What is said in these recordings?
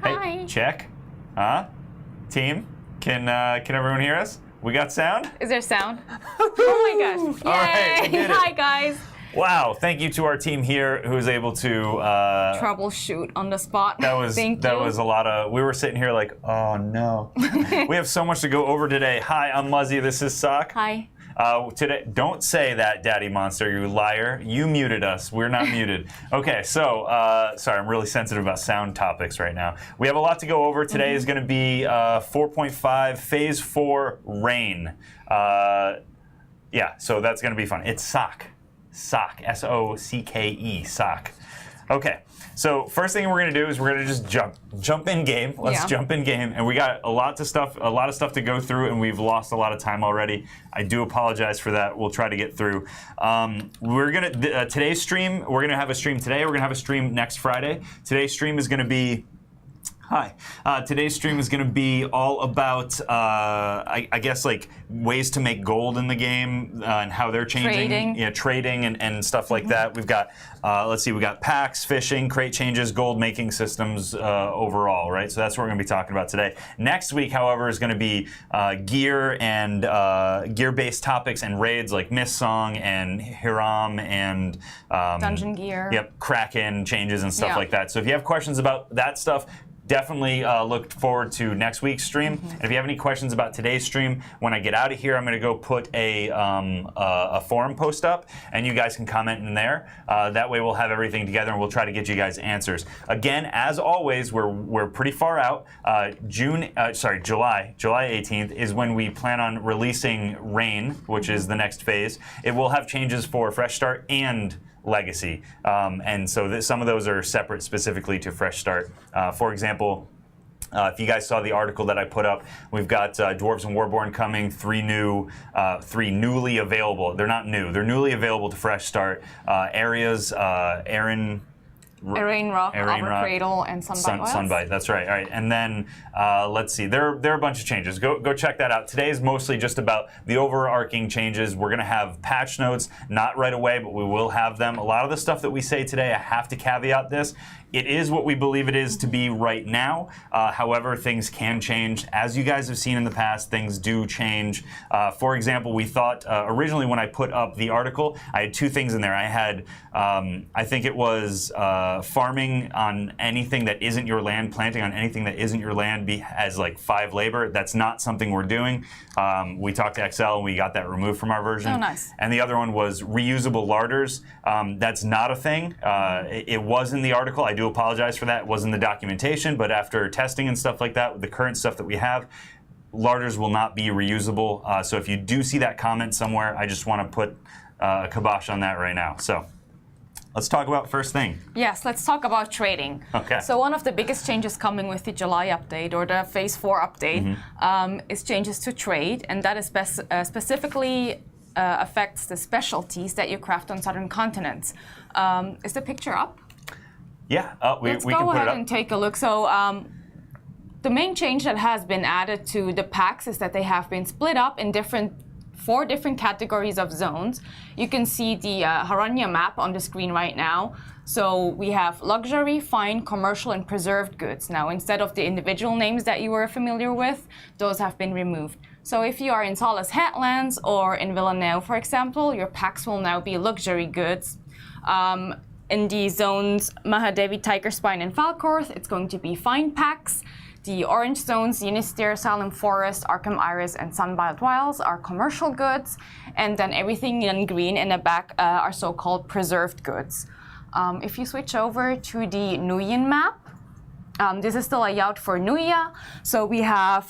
Hi. Check. Team, can everyone hear us? We got sound? Is there sound? Oh my gosh. All right, we did it. Hi, guys. Wow, thank you to our team here who was able to troubleshoot on the spot. That was a lot of. We were sitting here like, oh no. We have so much to go over today. Hi, I'm Muzzy. This is Sock. Hi. Today, don't say that, Daddy Monster, you liar. You muted us. We're not muted. Okay, so sorry, I'm really sensitive about sound topics right now. We have a lot to go over. Today is going to be 4.5 Phase 4 Rain. Yeah, so that's going to be fun. It's Sock. Sock. S-O-C-K-E. Sock. Okay, so first thing we're going to do is we're going to just jump in game. Let's jump in game, and we got a lot of stuff to go through, and we've lost a lot of time already. I do apologize for that. We'll try to get through. We're gonna today's stream. We're gonna have a stream today. We're gonna have a stream next Friday. Today's stream is gonna be. Hi. Today's stream is going to be all about, I guess, like ways to make gold in the game and how they're changing. Trading. Yeah, trading and stuff like that. We've got, let's see, we got packs, fishing, crate changes, gold making systems overall, right? So that's what we're going to be talking about today. Next week, however, is going to be gear and gear-based topics and raids like Miss Song and Hiram and Dungeon gear. Yep, Kraken changes and stuff like that. So if you have questions about that stuff, definitely look forward to next week's stream. And if you have any questions about today's stream, when I get out of here, I'm going to go put a forum post up, and you guys can comment in there. That way, we'll have everything together, and we'll try to get you guys answers. Again, as always, we're pretty far out. July 18th is when we plan on releasing Rain, which is the next phase. It will have changes for Fresh Start and Legacy, and so some of those are separate specifically to Fresh Start. For example, if you guys saw the article that I put up, we've got Dwarves and Warborn coming, three newly available. They're not new. They're newly available to Fresh Start areas. Arraign Rock, Cradle, and Sunbite. Sunbite, that's right. All right, and then let's see. There are a bunch of changes. Go check that out. Today is mostly just about the overarching changes. We're going to have patch notes, not right away, but we will have them. A lot of the stuff that we say today, I have to caveat this. It is what we believe it is to be right now. However, things can change. As you guys have seen in the past, things do change. For example, we thought originally when I put up the article, I had two things in there. I had, I think it was farming on anything that isn't your land, planting on anything that isn't your land as like 5 labor. That's not something we're doing. We talked to XL and we got that removed from our version. Oh, nice. And the other one was reusable larders. That's not a thing. It was in the article. I do apologize for that. It was in the documentation, but after testing and stuff like that, with the current stuff that we have, larders will not be reusable. So if you do see that comment somewhere, I just want to put a kibosh on that right now. So let's talk about first thing. Yes, let's talk about trading. Okay. So one of the biggest changes coming with the July update or the Phase 4 update is changes to trade, and that is specifically affects the specialties that you craft on southern continents. Is the picture up? Yeah, we can put it up. Let's go ahead and take a look. So the main change that has been added to the packs is that they have been split up in 4 different categories of zones. You can see the Haranya map on the screen right now. So we have luxury, fine, commercial, and preserved goods. Now, instead of the individual names that you were familiar with, those have been removed. So if you are in Solace Headlands or in Villanelle, for example, your packs will now be luxury goods. In the zones Mahadevi, Tiger Spine, and Falcorth, it's going to be fine packs. The orange zones, Unister, Salem Forest, Arkham Iris, and Sunbelt Wilds are commercial goods. And then everything in green in the back are so-called preserved goods. If you switch over to the Nuyen map, this is the layout for Nuya. So we have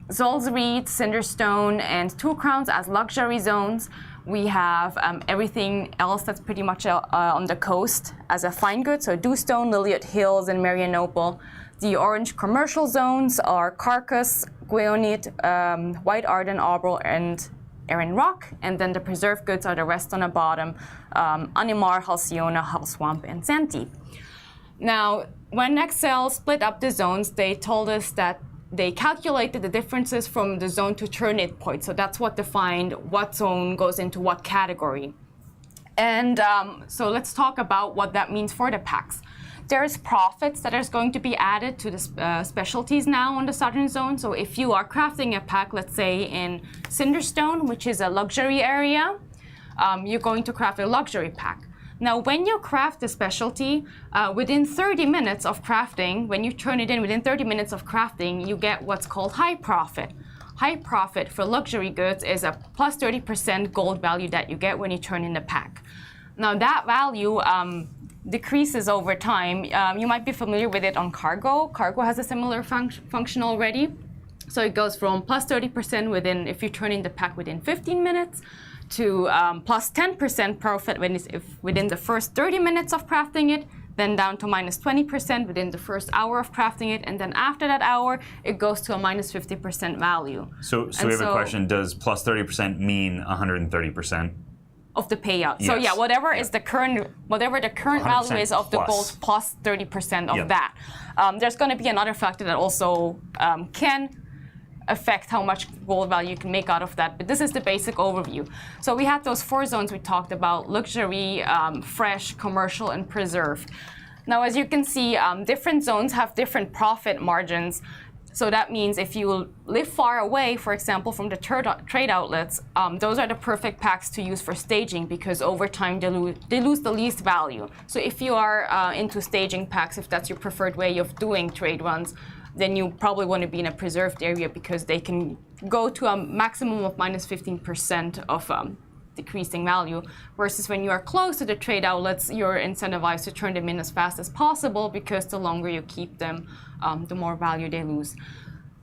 Zolzreed, Cinderstone, and Two Crowns as luxury zones. We have everything else that's pretty much on the coast as a fine good, so Dewstone, Liliot Hills, and Marianople. The orange commercial zones are Carcass, Gweonit, White Arden, Arbor, and Erin Rock. And then the preserved goods are the rest on the bottom, Animar, Halcyona, Hull Swamp, and Sanddeep. Now, when Excel split up the zones, they told us that they calculated the differences from the zone to turnip point. So that's what defined what zone goes into what category. And so let's talk about what that means for the packs. there's profits that is going to be added to the specialties now on the southern zone. So if you are crafting a pack, let's say in Cinderstone, which is a luxury area, you're going to craft a luxury pack. Now, when you craft the specialty, within 30 minutes of crafting, when you turn it in within 30 minutes of crafting, you get what's called high profit. High profit for luxury goods is a plus 30% gold value that you get when you turn in the pack. Now, that value decreases over time. You might be familiar with it on cargo. Cargo has a similar function already. So it goes from plus 30% within, if you turn in the pack within 15 minutes, to plus 10% profit within the first 30 minutes of crafting it, then down to minus 20% within the first hour of crafting it, and then after that hour, it goes to a minus 50% value. So we have a question, does plus 30% mean 130%? Of the payout. Yes. So yeah, whatever the current value is of the gold plus 30% of that. There's going to be another factor that also can affect how much gold value you can make out of that, but this is the basic overview. So we had those 4 zones we talked about: luxury, fresh, commercial, and preserved. Now, as you can see, different zones have different profit margins. So that means if you live far away, for example, from the trade outlets, those are the perfect packs to use for staging, because over time they lose the least value. So if you are into staging packs, if that's your preferred way of doing trade runs, then you probably want to be in a preserved area, because they can go to a maximum of minus 15% of decreasing value. Versus when you are close to the trade outlets, you're incentivized to turn them in as fast as possible, because the longer you keep them, the more value they lose.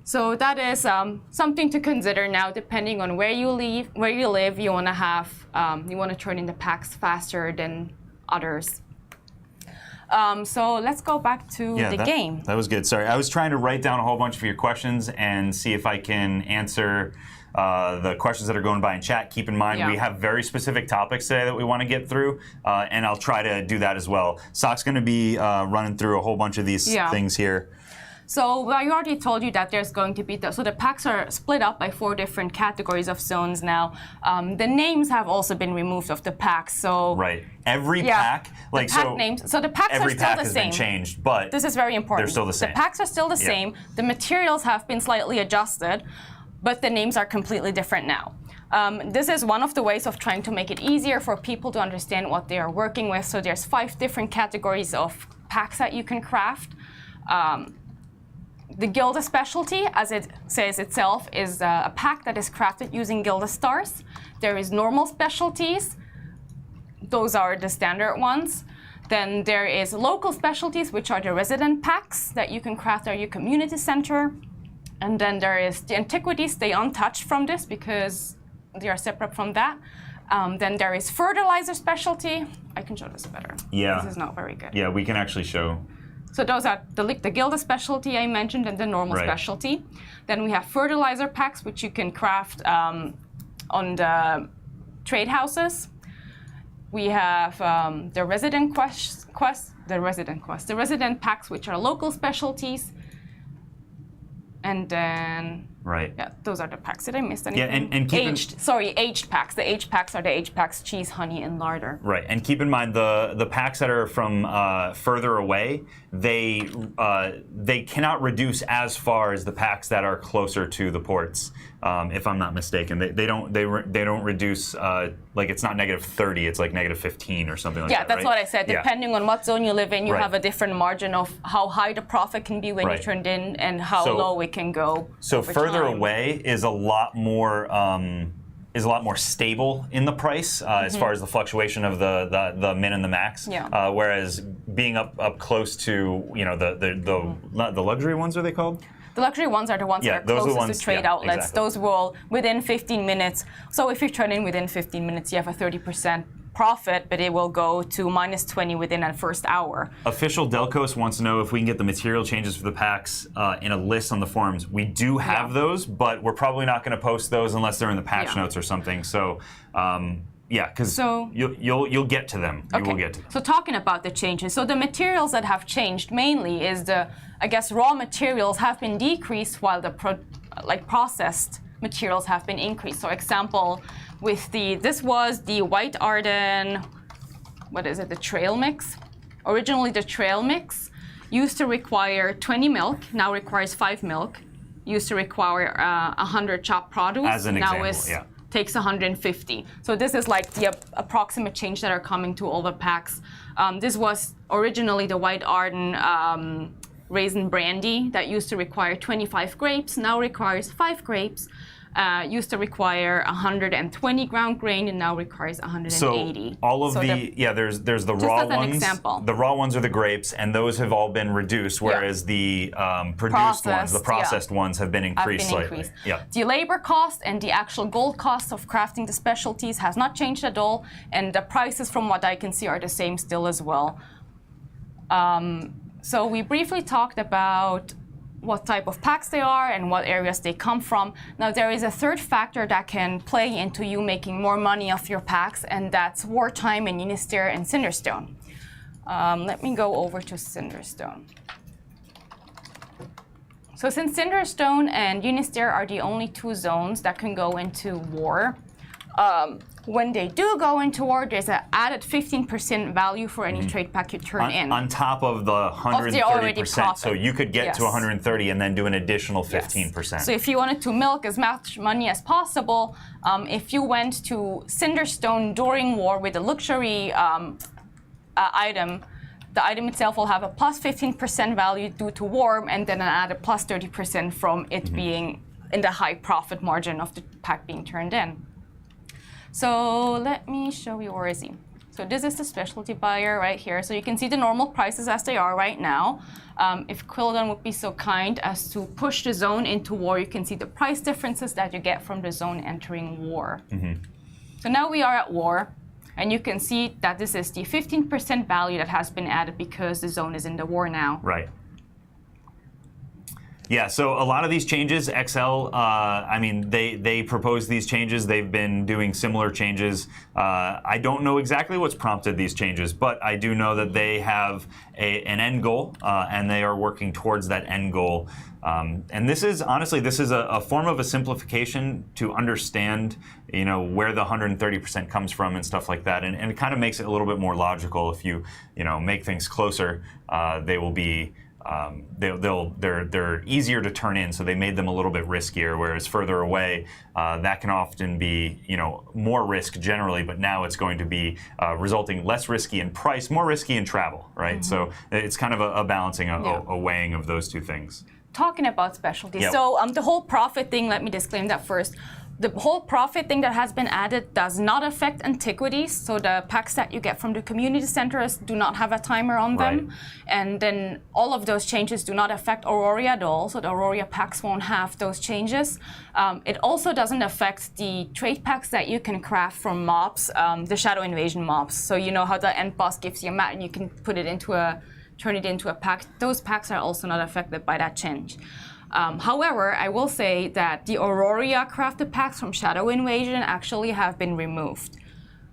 So that is something to consider now. Depending on where you live, you want to turn in the packs faster than others. So let's go back to the game. That was good. Sorry, I was trying to write down a whole bunch of your questions and see if I can answer the questions that are going by in chat. Keep in mind, we have very specific topics today that we want to get through, and I'll try to do that as well. Sock's going to be running through a whole bunch of these things here. So I already told you that there's going to be, so the packs are split up by 4 different categories of zones now. The names have also been removed of the packs. So right, every pack, like the pack names. So the packs are still the same. Every pack has been changed, but this is very important. They're still the same. The packs are still the same. The materials have been slightly adjusted, but the names are completely different now. This is one of the ways of trying to make it easier for people to understand what they are working with. So there's 5 different categories of packs that you can craft. The Gilda Specialty, as it says itself, is a pack that is crafted using Gilda stars. There is normal specialties. Those are the standard ones. Then there is local specialties, which are the resident packs that you can craft at your community center. And then there is the antiquities. They untouched from this because they are separate from that. Then there is fertilizer specialty. I can show this better. Yeah. This is not very good. Yeah, we can actually show. So those are the Gilda specialty I mentioned and the normal specialty. Then we have fertilizer packs, which you can craft on the trade houses. We have the resident packs, which are local specialties. And then yeah, those are the packs. Did I miss anything? Yeah, and aged packs. The aged packs are the aged packs: cheese, honey, and larder. Right, and keep in mind the packs that are from further away, they cannot reduce as far as the packs that are closer to the ports. If I'm not mistaken, they don't reduce like it's not negative 30, it's like negative 15 or something like that. Yeah, that's what I said. Depending on what zone you live in, you have a different margin of how high the profit can be when you turned in and how low it can go. So further away is a lot more stable in the price as far as the fluctuation of the min and the max. Yeah. Whereas being up close to the luxury ones, are they called? The luxury ones are the ones that are closest to trade outlets. Exactly. Those roll within 15 minutes. So if you turn in within 15 minutes, you have a 30% profit, but it will go to minus 20 within that first hour. Official Delcos wants to know if we can get the material changes for the packs in a list on the forums. We do have those, but we're probably not going to post those unless they're in the patch notes or something. So. Yeah, because you'll get to them. You will get to them. So talking about the changes, so the materials that have changed mainly is raw materials have been decreased while the processed materials have been increased. So example, this was the White Arden, what is it, the trail mix? Originally, the trail mix used to require 20 milk, now requires 5 milk. Used to require 100 chopped produce, As an now example, takes 150. So this is like the approximate change that are coming to all the packs. This was originally the White Arden raisin brandy that used to require 25 grapes, now requires 5 grapes. Used to require 120 ground grain and now requires 180. So all of there's the raw ones. Example. The raw ones are the grapes, and those have all been reduced, whereas the produced ones, the processed ones, have been increased slightly. Yeah. The labor cost and the actual gold cost of crafting the specialties has not changed at all, and the prices, from what I can see, are the same still as well. So we briefly talked about what type of packs they are and what areas they come from. Now there is a third factor that can play into you making more money off your packs, and that's Wartime and Unister and Cinderstone. Let me go over to Cinderstone. So since Cinderstone and Unister are the only 2 zones that can go into war, when they do go into war, there's an added 15% value for any trade pack you turn in. On top of the 130%, so you could get to 130 and then do an additional 15%. So if you wanted to milk as much money as possible, if you went to Cinderstone during war with a luxury item, the item itself will have a plus 15% value due to war, and then an added plus 30% from it being in the high profit margin of the pack being turned in. So let me show you, where is he? So this is the specialty buyer right here. So you can see the normal prices as they are right now. If Quildan would be so kind as to push the zone into war, you can see the price differences that you get from the zone entering war. So now we are at war, and you can see that this is the 15% value that has been added because the zone is in the war now. Right. Yeah, so a lot of these changes, XL, I mean, they proposed these changes. They've been doing similar changes. I don't know exactly what's prompted these changes, but I do know that they have an end goal, and they are working towards that end goal. And this is, honestly, this is a form of a simplification to understand, you know, where the 130% comes from and stuff like that. And it kind of makes it a little bit more logical. If you know, make things closer, they will be... they're easier to turn in, so they made them a little bit riskier. Whereas further away, that can often be, you know, more risk generally. But now it's going to be resulting less risky in price, more risky in travel, right? So it's kind of a balancing, a weighing of those two things. Talking about specialties, so the whole profit thing. Let me disclaim that first. The whole profit thing that has been added does not affect antiquities. So the packs that you get from the community centers do not have a timer on them. And then all of those changes do not affect Aurora at all. So the Aurora packs won't have those changes. It also doesn't affect the trade packs that you can craft from mobs, the Shadow Invasion mobs. So you know how the end boss gives you a mat and you can put it into turn it into a pack. Those packs are also not affected by that change. However, I will say that the Aurora crafted packs from Shadow Invasion actually have been removed.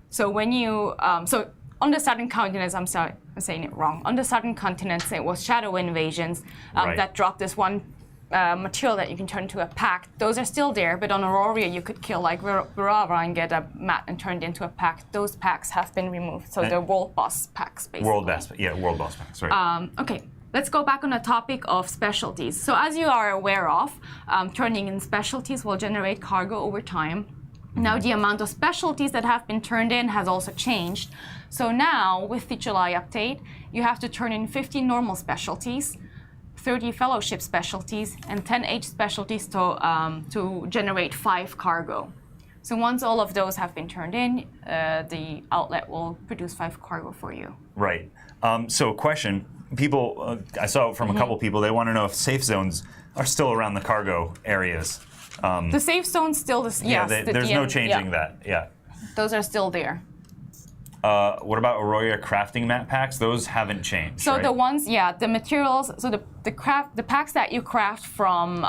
So when you, so on the southern continents, I'm sorry, I'm saying it wrong. On the southern continents, it was Shadow Invasions that dropped this one material that you can turn into a pack. Those are still there, but on Aurora, you could kill like Aurora and get a mat and turn it into a pack. Those packs have been removed. So they're world boss packs, basically. World boss packs, right. Okay. Let's go back on the topic of specialties. So as you are aware of, turning in specialties will generate cargo over time. Now the amount of specialties that have been turned in has also changed. So now with the July update, you have to turn in 50 normal specialties, 30 fellowship specialties, and 10 H specialties to generate 5 cargo. So once all of those have been turned in, the outlet will produce 5 cargo for you. Right. So question. People, I saw from a couple people, they want to know if safe zones are still around the cargo areas. The safe zone's still the yes. There's no changing that. Yeah. Those are still there. What about Aurora crafting mat packs? Those haven't changed. So right? the ones, the materials. So the packs that you craft from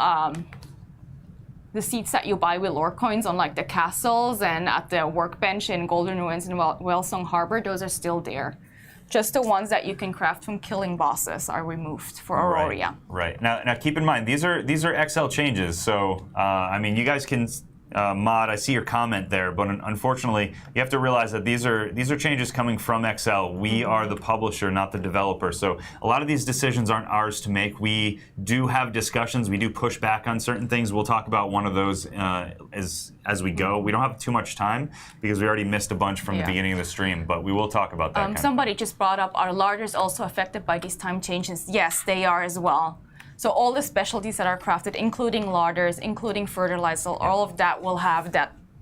the seats that you buy with lore coins on like the castles and at the workbench in Golden Ruins and Wellsong Harbor, those are still there. Just the ones that you can craft from killing bosses are removed for Aurora. Right. Now keep in mind these are XL changes. So I mean, you guys can Mod, I see your comment there, but unfortunately, you have to realize that these are changes coming from XL. We are the publisher, not the developer. So a lot of these decisions aren't ours to make. We do have discussions. We do push back on certain things. We'll talk about one of those as we go. We don't have too much time because we already missed a bunch from the beginning of the stream, but we will talk about that. Somebody just brought up, are larders also affected by these time changes? Yes, they are as well. So all the specialties that are crafted, including larders, including fertilizer, all of that will have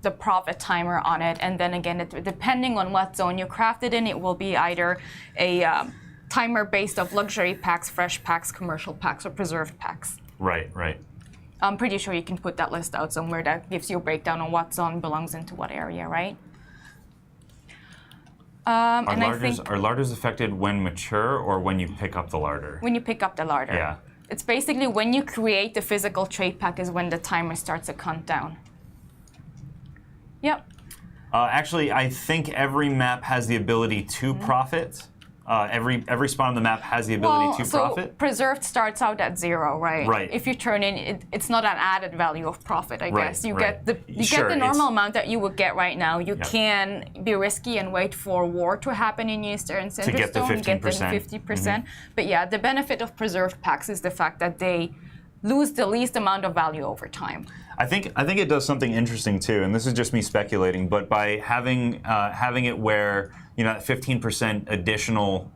the profit timer on it. And then again, depending on what zone you crafted in, it will be either a timer based of luxury packs, fresh packs, commercial packs, or preserved packs. Right, right. I'm pretty sure you can put that list out somewhere that gives you a breakdown on what zone belongs into what area, right? Are larders affected when mature or when you pick up the larder? When you pick up the larder. Yeah. It's basically when you create the physical trade pack is when the timer starts to count down. Yep. Actually, I think every map has the ability to profit. Every spawn on the map has the ability to profit. So preserved starts out at 0, right? Right. If you turn in, it's not an added value of profit, I guess. You get the Sure, normal amount that you would get right now. You can be risky and wait for war to happen in Eastern Center get the 15%. Get the 50%. But yeah, the benefit of preserved packs is the fact that they lose the least amount of value over time. I think it does something interesting too, and this is just me speculating. But by having it where that 15% additional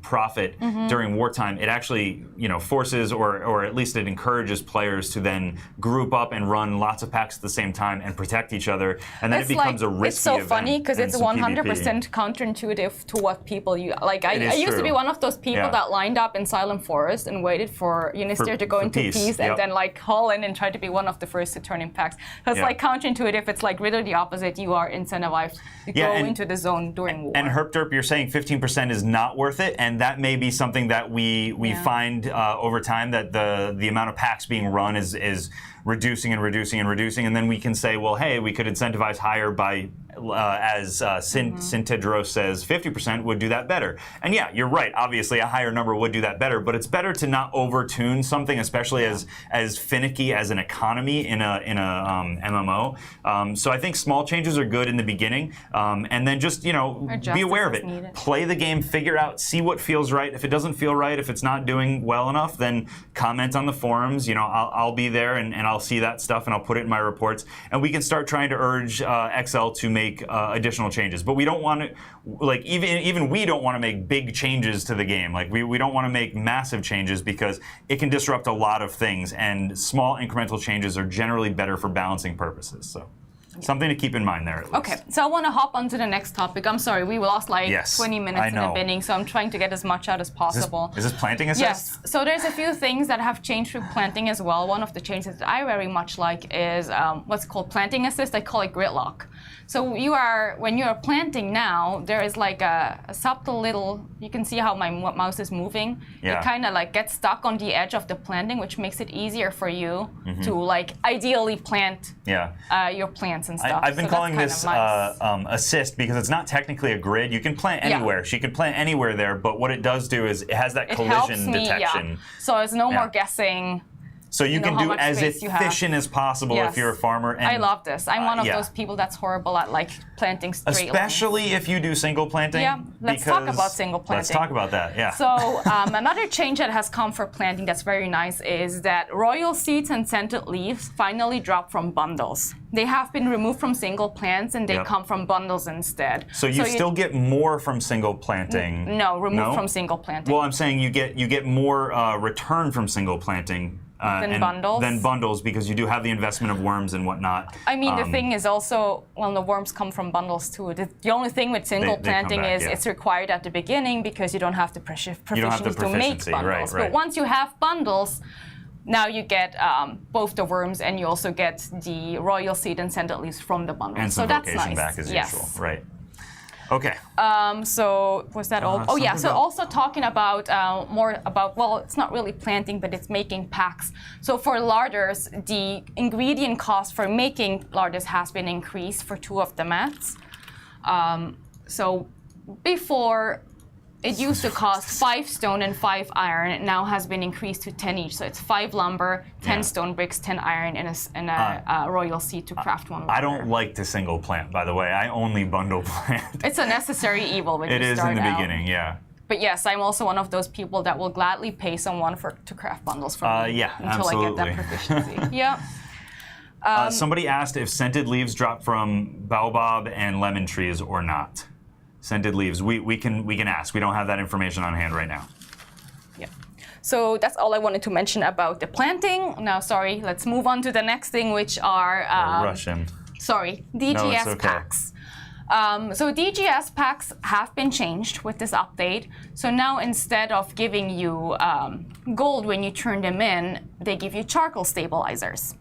profit during wartime, it actually forces or at least it encourages players to then group up and run lots of packs at the same time and protect each other, and then it becomes a risky It's so event funny because it's 100% PvP. counterintuitive to what people like. I used to be one of those people that lined up in Silent Forest and waited for Unister to go into peace and then like haul in and try to be one of the first to turn in packs. So it's like counterintuitive. It's like really the opposite. You are incentivized to go into the zone during war. And Herpderp, you're saying 15% is not worth it, and that may be something that we find over time, that the amount of packs being run is reducing and reducing and reducing, and then we can say, well, hey, we could incentivize higher by, as Sintedros says, 50% would do that better. And yeah, you're right. Obviously, a higher number would do that better, but it's better to not overtune something, especially as finicky as an economy in a MMO. So I think small changes are good in the beginning, and then just be aware of it. Play the game, figure out, see what feels right. If it doesn't feel right, if it's not doing well enough, then comment on the forums. I'll be there and I'll see that stuff and I'll put it in my reports, and we can start trying to urge XL to make additional changes. But we don't want to, even we don't want to make big changes to the game. Like we don't want to make massive changes because it can disrupt a lot of things, and small incremental changes are generally better for balancing purposes. So something to keep in mind there, at least. Okay, so I want to hop onto the next topic. I'm sorry, we lost 20 minutes in the beginning, so I'm trying to get as much out as possible. Is this planting assist? Yes, so there's a few things that have changed with planting as well. One of the changes that I very much like is what's called planting assist. I call it gridlock. So when you are planting now, there is like a subtle little, you can see how my mouse is moving. Yeah. You kind of like get stuck on the edge of the planting, which makes it easier for you to like ideally plant your plants and stuff. I've been calling this assist because it's not technically a grid. You can plant anywhere. She can plant anywhere there, but what it does do is it has that collision detection. Yeah. So there's no more guessing. So you can do as efficient as possible if you're a farmer. And, I love this. I'm one of those people that's horrible at like planting straight lines. Especially if you do single planting. Yeah, let's talk about single planting. Let's talk about that, yeah. So another change that has come for planting that's very nice is that royal seeds and scented leaves finally drop from bundles. They have been removed from single plants and they come from bundles instead. So you still get more from single planting? No, removed from single planting. Well, I'm saying you get more return from single planting. Than bundles because you do have the investment of worms and whatnot. I mean, the thing is also, well, the worms come from bundles too. The only thing with single planting is it's required at the beginning because you don't have the proficiency to make bundles. Right. But once you have bundles, now you get both the worms and you also get the royal seed and scented leaves from the bundles. And some so that's vocation nice. back as usual. Right. Okay. So was that all? Oh yeah. So also talking about more about, well, it's not really planting, but it's making packs. So for larders, the ingredient cost for making larders has been increased for 2 of the mats. So before, it used to cost 5 stone and 5 iron. It now has been increased to 10 each. So it's 5 lumber, 10 stone bricks, 10 iron, and a royal seed to craft 1 lumber. I don't like to single plant, by the way. I only bundle plant. It's a necessary evil when you start out. It is in the beginning, yeah. But yes, I'm also one of those people that will gladly pay someone to craft bundles for me yeah, until absolutely. I get that proficiency. Yeah. Somebody asked if scented leaves drop from baobab and lemon trees or not. Scented leaves, we can ask. We don't have that information on hand right now. Yeah. So that's all I wanted to mention about the planting. Now, sorry, let's move on to the next thing, which are Russian. Sorry, DGS okay. packs. So DGS packs have been changed with this update. So now instead of giving you gold when you turn them in, they give you charcoal stabilizers.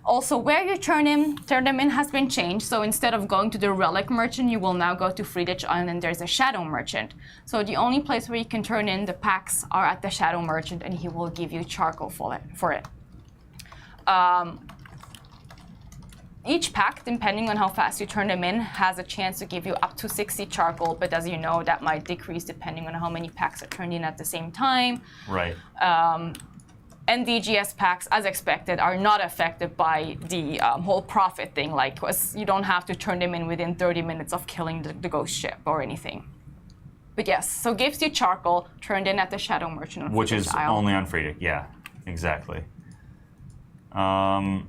Also, where you turn them in has been changed. So instead of going to the relic merchant, you will now go to Friedrich Island and there's a shadow merchant. So the only place where you can turn in the packs are at the shadow merchant, and he will give you charcoal for it. Each pack, depending on how fast you turn them in, has a chance to give you up to 60 charcoal, but as you know, that might decrease depending on how many packs are turned in at the same time. Right. And DGS packs, as expected, are not affected by the whole profit thing. Like, you don't have to turn them in within 30 minutes of killing the ghost ship or anything. But yes, so gives you charcoal turned in at the shadow merchant on Which Friedrich is Isle. only on Friedrich, yeah, exactly. And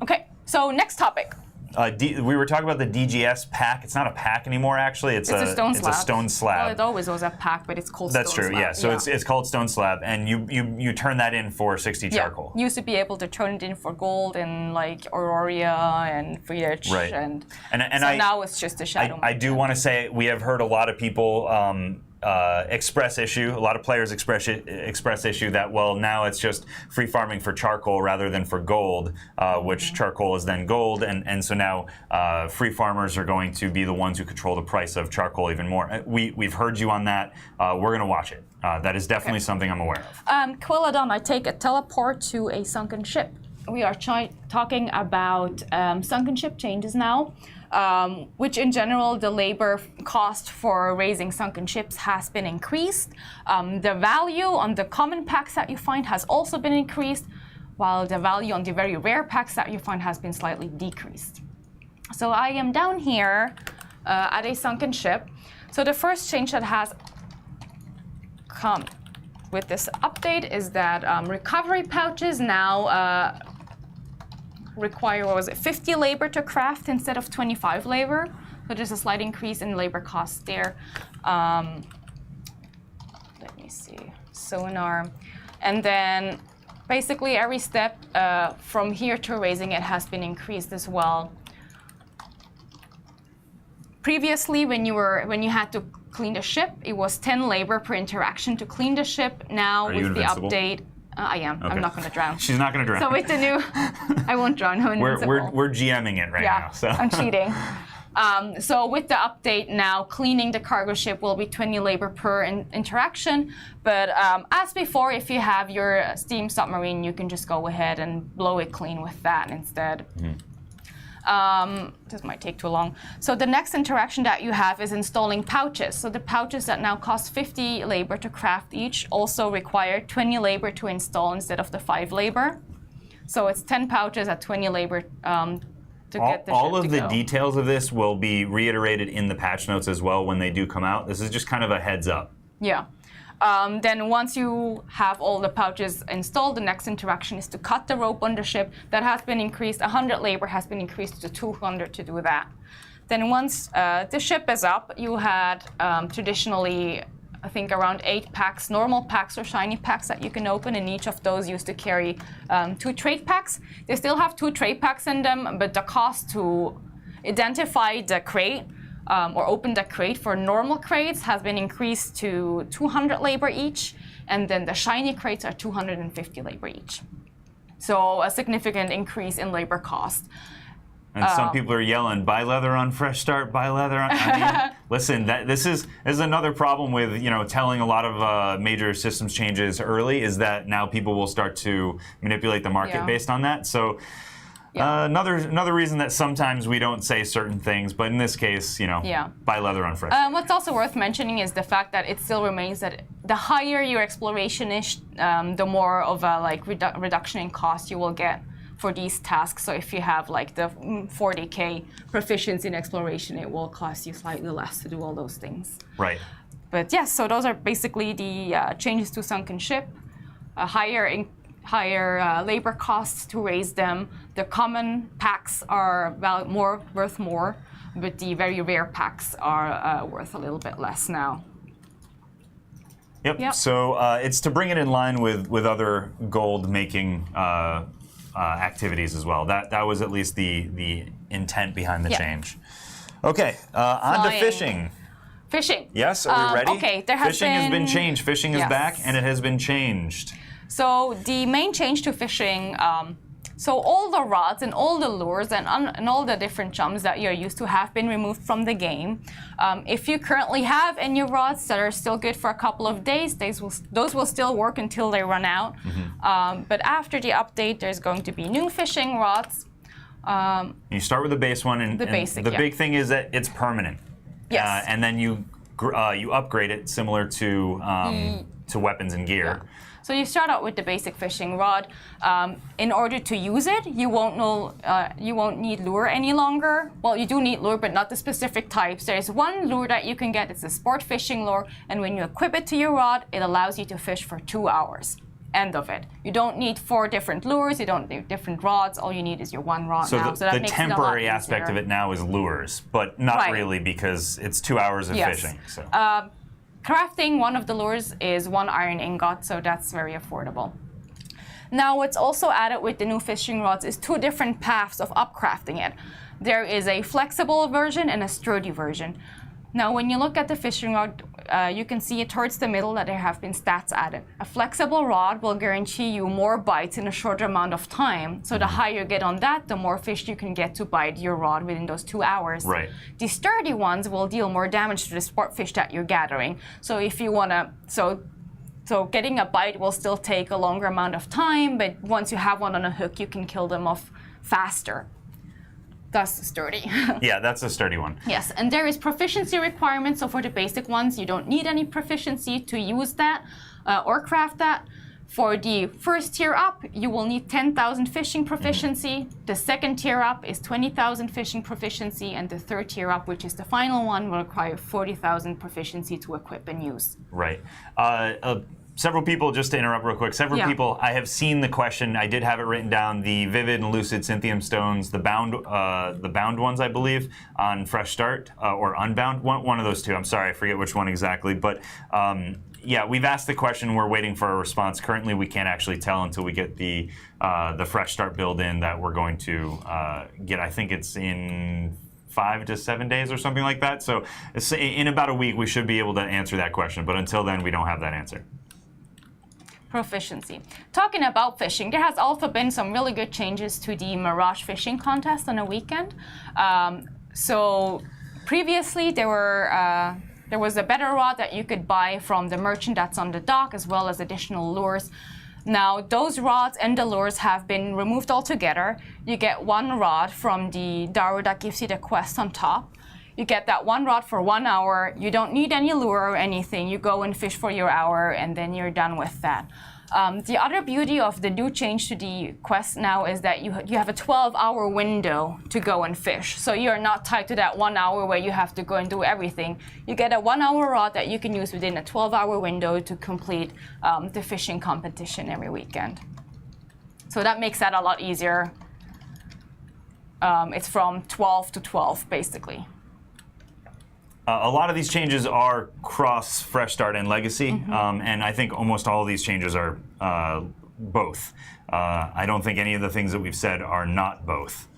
okay, so next topic. We were talking about the DGS pack. It's not a pack anymore, actually. It's a stone slab. It's a stone slab. Well, it always was a pack, but it's called stone slab. That's true, yeah. So it's called stone slab, and you turn that in for 60 charcoal. You used to be able to turn it in for gold in like Aurora and Friedrich, right. and so now it's just a shadow. I do want to say we have heard a lot of people express issue. A lot of players express issue that, well, now it's just free farming for charcoal rather than for gold, which charcoal is then gold, and so now free farmers are going to be the ones who control the price of charcoal even more. We've heard you on that. We're going to watch it. That is definitely something I'm aware of. Quelladon, I take a teleport to a sunken ship. We are talking about sunken ship changes now. Which in general, the labor cost for raising sunken ships has been increased. The value on the common packs that you find has also been increased, while the value on the very rare packs that you find has been slightly decreased. So I am down here at a sunken ship. So the first change that has come with this update is that recovery pouches now require, 50 labor to craft instead of 25 labor. So there's a slight increase in labor costs there. Let me see, sonar. And then basically every step from here to raising it has been increased as well. Previously, when you had to clean the ship, it was 10 labor per interaction to clean the ship. Now with the update, I am. Okay. I'm not going to drown. She's not going to drown. So with the new, I won't drown. I'm invincible. We're GMing it right now. So. I'm cheating. So with the update now, cleaning the cargo ship will be 20 labor per interaction. But as before, if you have your steam submarine, you can just go ahead and blow it clean with that instead. This might take too long. So the next interaction that you have is installing pouches. So the pouches that now cost 50 labor to craft each also require 20 labor to install instead of the 5 labor. So it's 10 pouches at 20 labor to get the ship all of to the go. details of this will be reiterated in the patch notes as well when they do come out. This is just kind of a heads up. Yeah. Then once you have all the pouches installed, the next interaction is to cut the rope on the ship. That has been increased. 100 labor has been increased to 200 to do that. Then once the ship is up, you had traditionally, I think, around 8 packs, normal packs or shiny packs that you can open, and each of those used to carry 2 trade packs. They still have 2 trade packs in them, but the cost to identify the crate or open the crate for normal crates has been increased to 200 labor each, and then the shiny crates are 250 labor each. So a significant increase in labor cost. And some people are yelling, buy leather on fresh start, buy leather on... I mean, listen, this is another problem with, telling a lot of major systems changes early, is that now people will start to manipulate the market based on that. So Another reason that sometimes we don't say certain things, but in this case, buy leather on fresh. What's also worth mentioning is the fact that it still remains that the higher your exploration is, the more of a reduction in cost you will get for these tasks. So if you have like the 40k proficiency in exploration, it will cost you slightly less to do all those things. Right. But yes, so those are basically the changes to Sunken Ship. Higher labor costs to raise them. The common packs are worth more, but the very rare packs are worth a little bit less now. Yep. So it's to bring it in line with other gold making activities as well. That was at least the intent behind the change. Okay, on to fishing. Fishing. Yes, are we ready? Okay, fishing has been changed. Fishing is back, and it has been changed. So the main change to fishing, so all the rods and all the lures and all the different chums that you're used to have been removed from the game. If you currently have any rods that are still good for a couple of days, those will still work until they run out. But after the update, there's going to be new fishing rods. You start with the base one, and the big thing is that it's permanent. Yes. And then you upgrade it similar to weapons and gear. Yeah. So you start out with the basic fishing rod. In order to use it, you won't need lure any longer. Well, you do need lure, but not the specific types. There's one lure that you can get. It's a sport fishing lure, and when you equip it to your rod, it allows you to fish for 2 hours. End of it. You don't need 4 different lures. You don't need different rods. All you need is your one rod now. So the temporary aspect of it now is lures, but not really, because it's 2 hours of fishing. So. Crafting one of the lures is 1 iron ingot, so that's very affordable. Now, what's also added with the new fishing rods is 2 different paths of upcrafting it. There is a flexible version and a sturdy version. Now, when you look at the fishing rod, you can see towards the middle that there have been stats added. A flexible rod will guarantee you more bites in a shorter amount of time. So the higher you get on that, the more fish you can get to bite your rod within those 2 hours. Right. The sturdy ones will deal more damage to the sport fish that you're gathering. So if you want to, so getting a bite will still take a longer amount of time, but once you have one on a hook, you can kill them off faster. That's sturdy. Yeah, that's a sturdy one. Yes, and there is proficiency requirements. So for the basic ones, you don't need any proficiency to use that or craft that. For the first tier up, you will need 10,000 fishing proficiency. The second tier up is 20,000 fishing proficiency, and the third tier up, which is the final one, will require 40,000 proficiency to equip and use. Right. Several people, just to interrupt real quick, people, I have seen the question, I did have it written down, the Vivid and Lucid Cynthium Stones, the bound ones, I believe, on Fresh Start, or Unbound, one of those two, I'm sorry, I forget which one exactly, but yeah, we've asked the question, we're waiting for a response. Currently, we can't actually tell until we get the Fresh Start build in that we're going to get, I think it's in 5 to 7 days or something like that, so in about a week, we should be able to answer that question, but until then, we don't have that answer. Proficiency. Talking about fishing, there has also been some really good changes to the Mirage fishing contest on a weekend. So previously there was a better rod that you could buy from the merchant that's on the dock, as well as additional lures. Now those rods and the lures have been removed altogether. You get 1 rod from the dowry that gives you the quest on top. You get that 1 rod for 1 hour. You don't need any lure or anything. You go and fish for your hour, and then you're done with that. The other beauty of the new change to the quest now is that you have a 12-hour window to go and fish. So you're not tied to that 1 hour where you have to go and do everything. You get a 1-hour rod that you can use within a 12-hour window to complete the fishing competition every weekend. So that makes that a lot easier. It's from 12 to 12, basically. A lot of these changes are cross Fresh Start and Legacy, and I think almost all of these changes are both. I don't think any of the things that we've said are not both.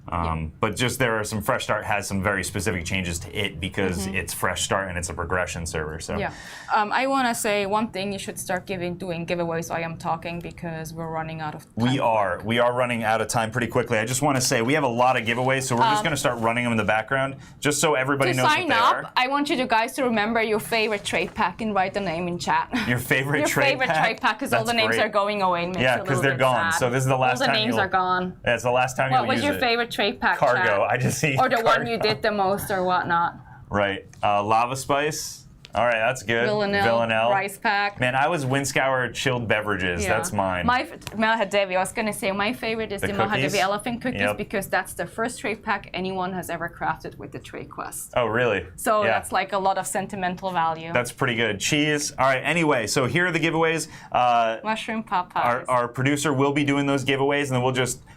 But just there are some Fresh Start has some very specific changes to it because it's Fresh Start and it's a progression server. So yeah, I want to say one thing: you should start doing giveaways while I'm talking because we're running out of time. We are running out of time pretty quickly. I just want to say we have a lot of giveaways, so we're just going to start running them in the background just so everybody knows what they are. I want you guys to remember your favorite trade pack and write the name in chat. Your favorite trade pack? Because all the names are going away. Yeah, because they're gone. Sad. So this is the last time. All the names are gone. Yeah, it's the last time you'll use it. What was your favorite trade pack? Cargo. Chat? I just see. Or the cargo. one you did the most, or whatnot. Right. Lava Spice. All right, that's good. Villanelle. Rice pack. Man, I was Windscour chilled beverages. Yeah. That's mine. Mahadevi. I was going to say my favorite is the Mahadevi elephant cookies because that's the first trade pack anyone has ever crafted with the trade quest. Oh, really? So that's like a lot of sentimental value. That's pretty good. Cheese. All right. Anyway, so here are the giveaways. Mushroom pot pies. Our producer will be doing those giveaways, and then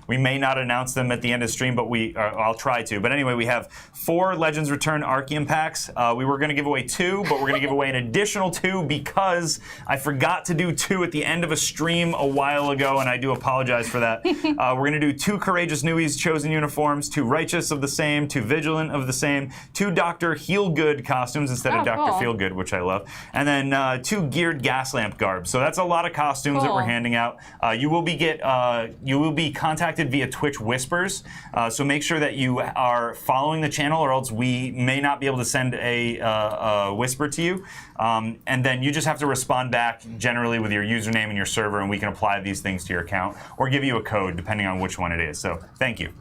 we may not announce them at the end of the stream, but I'll try to. But anyway, we have 4 Legends Return Archeum packs. We were going to give away 2, but we're going to give away an additional 2 because I forgot to do 2 at the end of a stream a while ago, and I do apologize for that. We're going to do 2 Courageous Newies Chosen uniforms, 2 Righteous of the same, 2 Vigilant of the same, 2 Dr. Heelgood costumes instead of Dr. Feelgood, which I love, and then 2 Geared Gas Lamp Garbs. So that's a lot of costumes that we're handing out. You will be contacted via Twitch Whispers, so make sure that you are following the channel, or else we may not be able to send a whisper to you. And then you just have to respond back generally with your username and your server, and we can apply these things to your account or give you a code depending on which one it is. So thank you.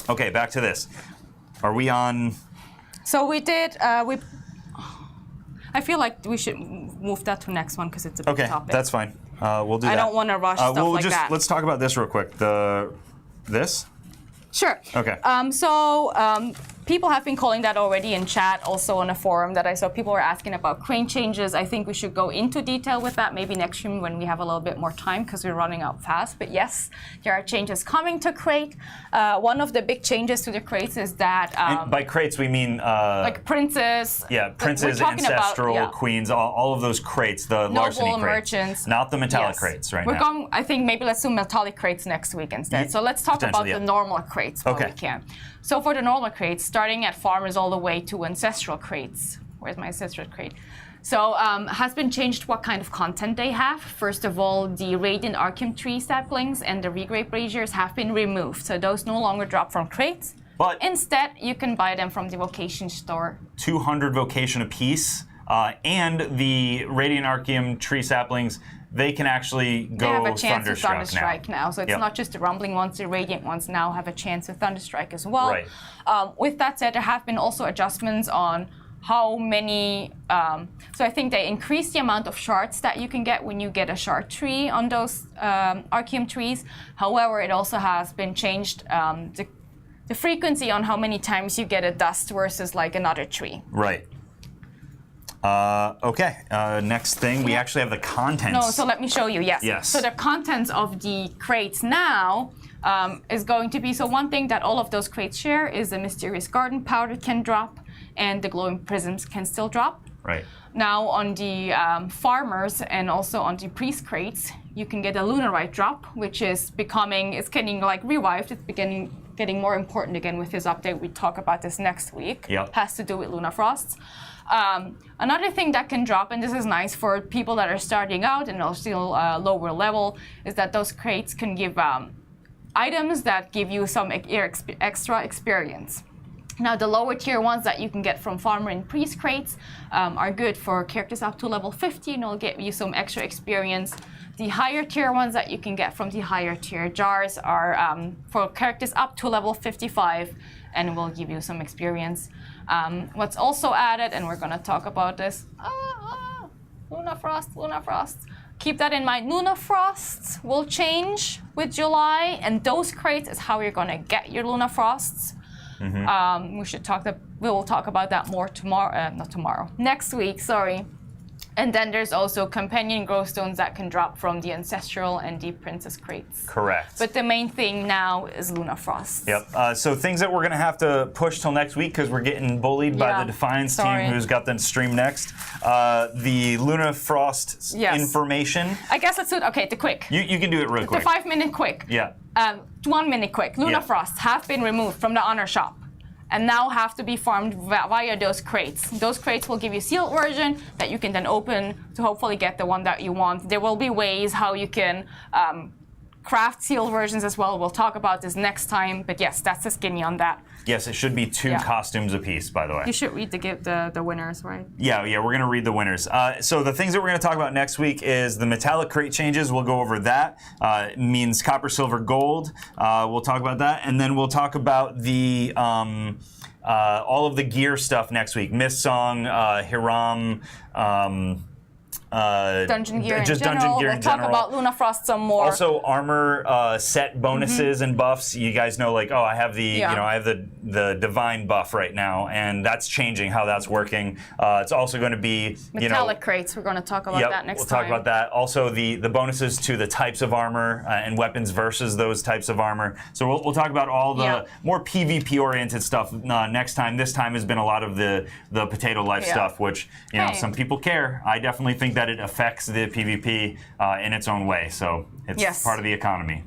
Okay, back to this. Are we on? So we did. I feel like we should move that to next one because it's a big topic. Okay, that's fine. We'll do that. I don't want to rush stuff like that. Let's talk about this real quick. This? Sure. Okay. People have been calling that already in chat, also on a forum that I saw. People were asking about crane changes. I think we should go into detail with that maybe next stream when we have a little bit more time because we're running out fast. But yes, there are changes coming to crate. One of the big changes to the crates is that... and by crates, we mean... like princes. Yeah, princes, ancestral, queens, all of those crates, the larceny crates. Merchants. Not the metallic crates right now. Going, I think maybe let's do metallic crates next week instead. So let's talk about the normal crates while we can. So for the normal crates, starting at farmers all the way to ancestral crates. Where's my ancestral crate? So has been changed what kind of content they have. First of all, the Radiant Archeum tree saplings and the Regrape Braziers have been removed. So those no longer drop from crates. But instead, you can buy them from the Vocation store. 200 Vocation apiece. And the Radiant Archeum tree saplings, they can actually go They have a chance to Thunderstrike now. So it's not just the Rumbling ones, the Radiant ones now have a chance to Thunderstrike as well. Right. With that said, there have been also adjustments on how many, so I think they increased the amount of shards that you can get when you get a shard tree on those Archeum trees. However, it also has been changed the frequency on how many times you get a dust versus like another tree. Right. Okay, next thing, we actually have the contents. No, so let me show you, yes. So the contents of the crates now is going to be, so one thing that all of those crates share is the Mysterious Garden Powder can drop, and the Glowing Prisms can still drop. Right. Now on the farmers and also on the priest crates, you can get a Lunarite drop, which is it's getting like revived, it's getting more important again with his update. We talk about this next week. Yep. Has to do with Luna Frosts. Another thing that can drop, and this is nice for people that are starting out and are still lower level, is that those crates can give items that give you some extra experience. Now, the lower tier ones that you can get from Farmer and Priest crates are good for characters up to level 50, and it'll get you some extra experience. The higher tier ones that you can get from the higher tier jars are for characters up to level 55, and will give you some experience. What's also added, and we're going to talk about this, Luna Frost. Keep that in mind. Luna Frosts will change with July, and those crates is how you're going to get your Luna Frosts. Mm-hmm. We will talk about that more tomorrow. Not tomorrow. Next week. Sorry. And then there's also companion growth stones that can drop from the Ancestral and the Princess crates. Correct. But the main thing now is Luna Frost. Yep. So things that we're going to have to push till next week because we're getting bullied by the Defiance team who's got the stream next. The Luna Frost information. I guess let's do it. Okay, the quick. You can do it real quick. The 5-minute quick. Yeah. 1 minute quick. Luna Frost have been removed from the honor shop and now have to be farmed via those crates. Those crates will give you sealed version that you can then open to hopefully get the one that you want. There will be ways how you can craft sealed versions as well. We'll talk about this next time, but yes, that's the skinny on that. Yes, it should be 2 costumes apiece, by the way. You should read the winners, right? Yeah, we're going to read the winners. So the things that we're going to talk about next week is the metallic crate changes. We'll go over that. It means copper, silver, gold. We'll talk about that. And then we'll talk about the all of the gear stuff next week. Mist Song, Hiram, dungeon gear just in general. Dungeon gear we'll in talk general. about Luna Frost some more. Also armor set bonuses and buffs. You guys know, like, I have the I have the divine buff right now, and that's changing how that's working. It's also going to be metallic crates. We're going to talk about that next time. We'll talk about that. Also the bonuses to the types of armor and weapons versus those types of armor. So we'll talk about all the more PvP oriented stuff next time. This time has been a lot of the potato life stuff, which some people care. I definitely think that it affects the PvP in its own way, so it's part of the economy.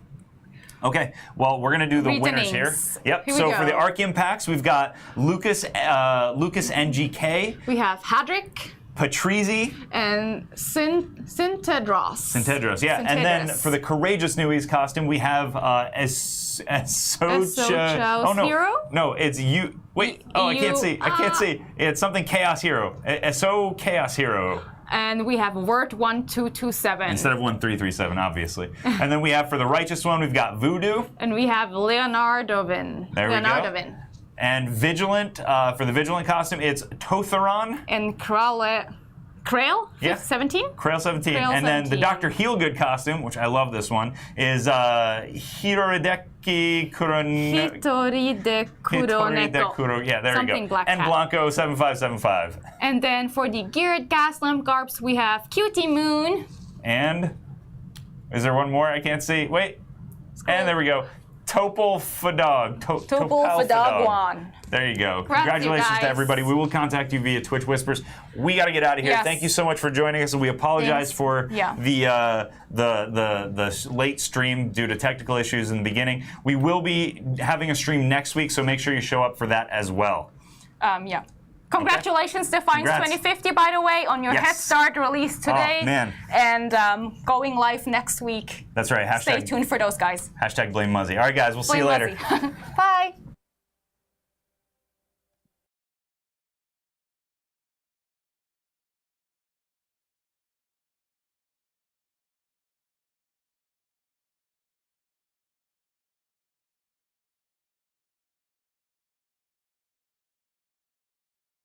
Okay, well, we're going to do the winners here. Yep, so for the ArcheAge Packs, we've got Lucas NGK. We have Hadric. Patrizi. And Syntedros. Syntedros, yeah. And then for the Courageous Newies costume, we have No, it's you. Wait, I can't see. I can't see. It's something Chaos Hero. SO Chaos Hero. And we have Word 1227. Instead of 1337, obviously. And then we have for the Righteous one, we've got Voodoo. And we have Leonardovin. There we go. And Vigilant, for the Vigilant costume, it's Totheron. And Krail? Yeah. 17? Krail 17. And then the Dr. Heelgood costume, which I love this one, is Hirohideki Kuroneko. Yeah, there Something we go. Black and Cat. Blanco 7575. And then for the Geared Gas Lamp Garbs, we have Cutie Moon. And is there one more I can't see? Wait. And there we go. Topal Fadog. Topal Fadogwan. There you go. Congratulations to everybody. We will contact you via Twitch Whispers. We got to get out of here. Yes. Thank you so much for joining us, and we apologize for the late stream due to technical issues in the beginning. We will be having a stream next week, so make sure you show up for that as well. Congratulations, Defiance 2050, by the way, on your Head Start release today. Oh, man. And going live next week. That's right. Stay tuned for those guys. #BlameMuzzy. All right, guys. We'll see you later. Bye.